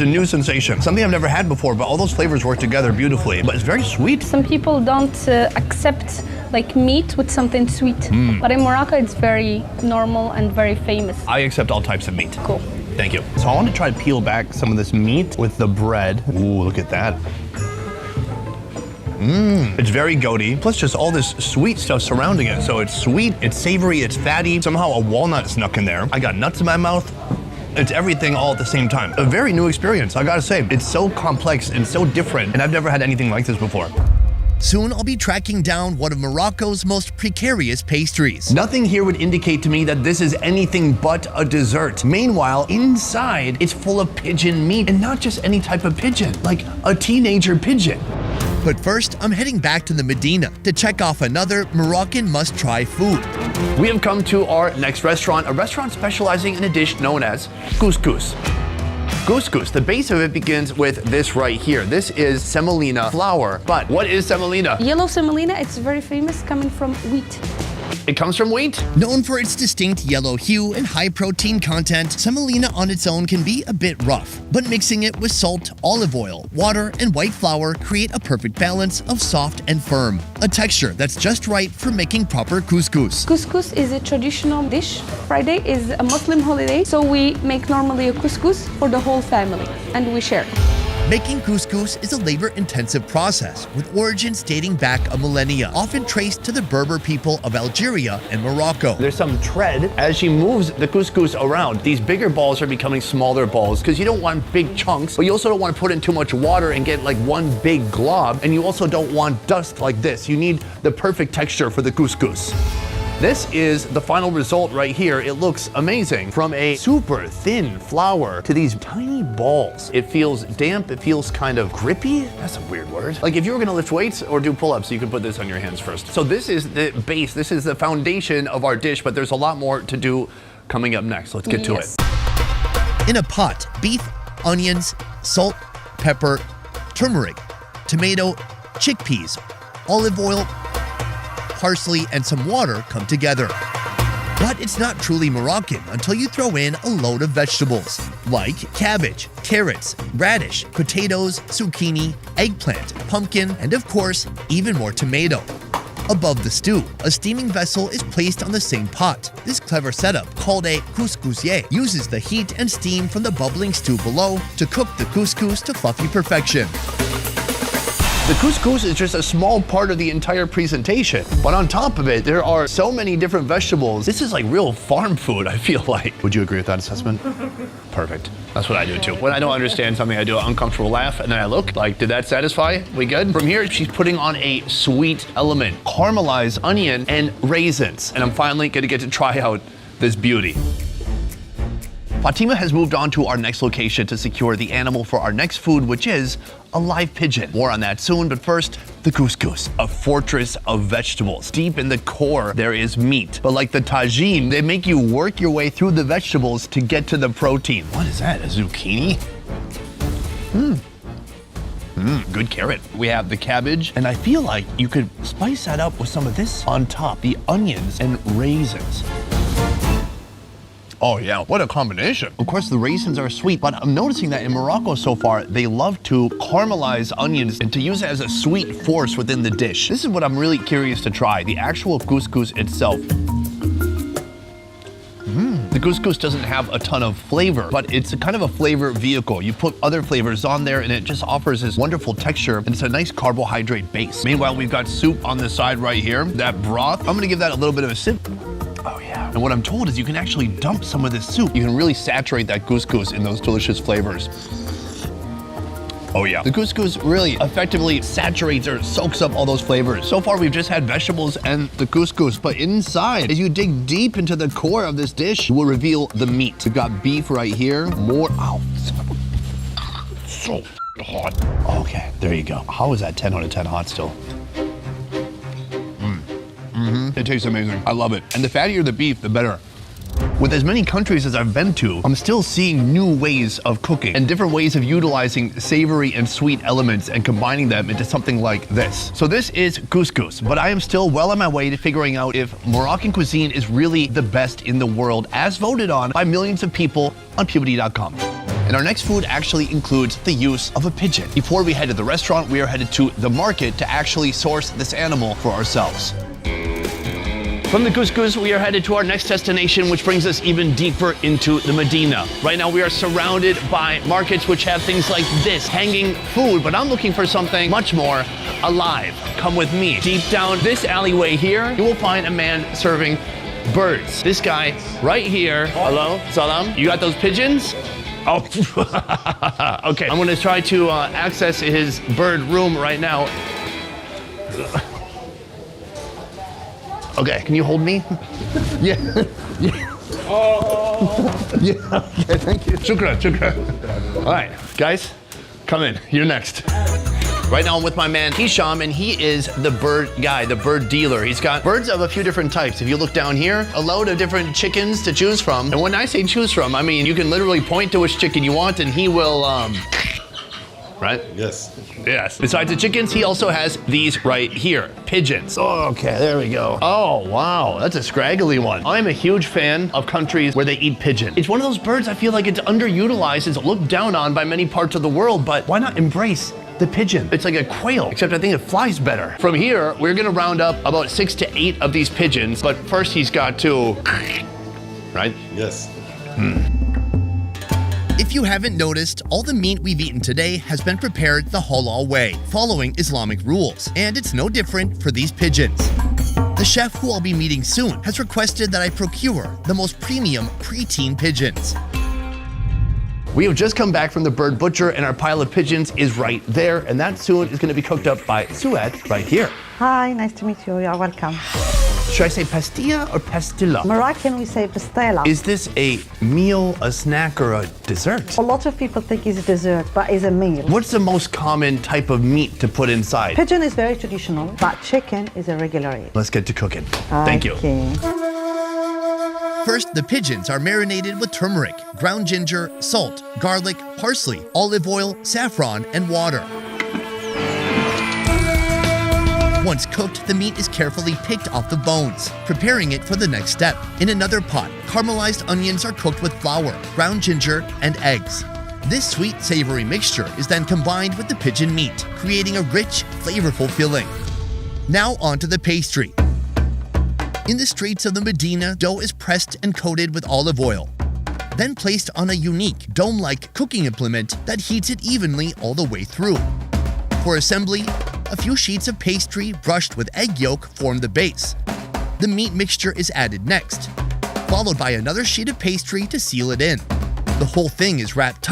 It's a new sensation. Something I've never had before, but all those flavors work together beautifully. But it's very sweet. Some people don't accept like meat with something sweet. But in Morocco, it's very normal and very famous. I accept all types of meat. Cool. Thank you. So I want to try to peel back some of this meat with the bread. Ooh, look at that. It's very goaty, plus just all this sweet stuff surrounding it. So it's sweet, it's savory, it's fatty. Somehow a walnut snuck in there. I got nuts in my mouth. It's everything all at the same time. A very new experience, I gotta say. It's so complex and so different, and I've never had anything like this before. Soon I'll be tracking down one of Morocco's most precarious pastries. Nothing here would indicate to me that this is anything but a dessert. Meanwhile, inside, it's full of pigeon meat, and not just any type of pigeon, like a teenager pigeon. But first, I'm heading back to the Medina to check off another Moroccan must-try food. We have come to our next restaurant, a restaurant specializing in a dish known as couscous. Couscous, the base of it begins with this right here. This is semolina flour. But what is semolina? Yellow semolina, it's very famous, coming from wheat. It comes from wheat? Known for its distinct yellow hue and high protein content, semolina on its own can be a bit rough, but mixing it with salt, olive oil, water, and white flour create a perfect balance of soft and firm, a texture that's just right for making proper couscous. Couscous is a traditional dish. Friday is a Muslim holiday, so we make normally a couscous for the whole family, and we share. Making couscous is a labor-intensive process with origins dating back a millennia, often traced to the Berber people of Algeria and Morocco. There's some tread as she moves the couscous around. These bigger balls are becoming smaller balls because you don't want big chunks, but you also don't want to put in too much water and get like one big glob, and you also don't want dust like this. You need the perfect texture for the couscous. This is the final result right here. It looks amazing. From a super thin flour to these tiny balls. It feels damp, it feels kind of grippy. That's a weird word. Like if you were gonna lift weights or do pull-ups, you could put this on your hands first. So this is the base, this is the foundation of our dish, but there's a lot more to do coming up next. Let's get to it. In a pot, beef, onions, salt, pepper, turmeric, tomato, chickpeas, olive oil, parsley, and some water come together. But it's not truly Moroccan until you throw in a load of vegetables, like cabbage, carrots, radish, potatoes, zucchini, eggplant, pumpkin, and of course, even more tomato. Above the stew, a steaming vessel is placed on the same pot. This clever setup, called a couscousier, uses the heat and steam from the bubbling stew below to cook the couscous to fluffy perfection. The couscous is just a small part of the entire presentation, but on top of it, there are so many different vegetables. This is like real farm food, I feel like. Would you agree with that assessment? Perfect. That's what I do too. When I don't understand something, I do an uncomfortable laugh, and then I look like, did that satisfy? We good? From here, she's putting on a sweet element, caramelized onion and raisins, and I'm finally gonna get to try out this beauty. Fatima has moved on to our next location to secure the animal for our next food, which is a live pigeon. More on that soon, but first, the couscous, a fortress of vegetables. Deep in the core, there is meat. But like the tagine, they make you work your way through the vegetables to get to the protein. What is that, a zucchini? Good carrot. We have the cabbage, and I feel like you could spice that up with some of this on top, the onions and raisins. Oh yeah, what a combination. Of course, the raisins are sweet, but I'm noticing that in Morocco so far, they love to caramelize onions and to use it as a sweet force within the dish. This is what I'm really curious to try, the actual couscous itself. The couscous doesn't have a ton of flavor, but it's a kind of a flavor vehicle. You put other flavors on there and it just offers this wonderful texture, and it's a nice carbohydrate base. Meanwhile, we've got soup on the side right here. That broth, I'm gonna give that a little bit of a sip. Oh yeah. And what I'm told is you can actually dump some of this soup. You can really saturate that couscous in those delicious flavors. Oh yeah. The couscous really effectively saturates or soaks up all those flavors. So far we've just had vegetables and the couscous, but inside, as you dig deep into the core of this dish, we'll reveal the meat. We've got beef right here, more, ow, so hot. Okay, there you go. How is that 10 out of 10 hot still? It tastes amazing. I love it. And the fattier the beef, the better. With as many countries as I've been to, I'm still seeing new ways of cooking and different ways of utilizing savory and sweet elements and combining them into something like this. So this is couscous, but I am still well on my way to figuring out if Moroccan cuisine is really the best in the world, as voted on by millions of people on Puberty.com. And our next food actually includes the use of a pigeon. Before we head to the restaurant, we are headed to the market to actually source this animal for ourselves. From the couscous, we are headed to our next destination, which brings us even deeper into the Medina. Right now, we are surrounded by markets which have things like this, hanging food, but I'm looking for something much more alive. Come with me. Deep down this alleyway here, you will find a man serving birds. This guy right here. Hello, salam. You got those pigeons? Oh, okay. I'm gonna try to access his bird room right now. Okay, can you hold me? Yeah. Yeah. Yeah, okay, thank you. Shukran, shukran. All right, guys, come in. You're next. Right now I'm with my man Hisham, and he is the bird guy, the bird dealer. He's got birds of a few different types. If you look down here, a load of different chickens to choose from. And when I say choose from, I mean you can literally point to which chicken you want and he will, right? Yes. Yes. Besides the chickens, he also has these right here, pigeons. Oh, okay, there we go. Oh, wow, that's a scraggly one. I'm a huge fan of countries where they eat pigeon. It's one of those birds I feel like it's underutilized, it's looked down on by many parts of the world, but why not embrace the pigeon? It's like a quail, except I think it flies better. From here, we're gonna round up about 6 to 8 of these pigeons, but first he's got to, right? Yes. If you haven't noticed, all the meat we've eaten today has been prepared the halal way, following Islamic rules, and it's no different for these pigeons. The chef who I'll be meeting soon has requested that I procure the most premium preteen pigeons. We have just come back from the bird butcher and our pile of pigeons is right there, and that soon is gonna be cooked up by Suad right here. Hi, nice to meet you. You are welcome. Should I say pastilla or pastilla? Moroccan, we say pastela. Is this a meal, a snack, or a dessert? A lot of people think it's a dessert, but it's a meal. What's the most common type of meat to put inside? Pigeon is very traditional, but chicken is a regular eat. Let's get to cooking. Thank you. Okay. First, the pigeons are marinated with turmeric, ground ginger, salt, garlic, parsley, olive oil, saffron, and water. Once cooked, the meat is carefully picked off the bones, preparing it for the next step. In another pot, caramelized onions are cooked with flour, ground ginger, and eggs. This sweet, savory mixture is then combined with the pigeon meat, creating a rich, flavorful filling. Now onto the pastry. In the streets of the Medina, dough is pressed and coated with olive oil, then placed on a unique, dome-like cooking implement that heats it evenly all the way through. For assembly, a few sheets of pastry brushed with egg yolk form the base. The meat mixture is added next, followed by another sheet of pastry to seal it in. The whole thing is wrapped tight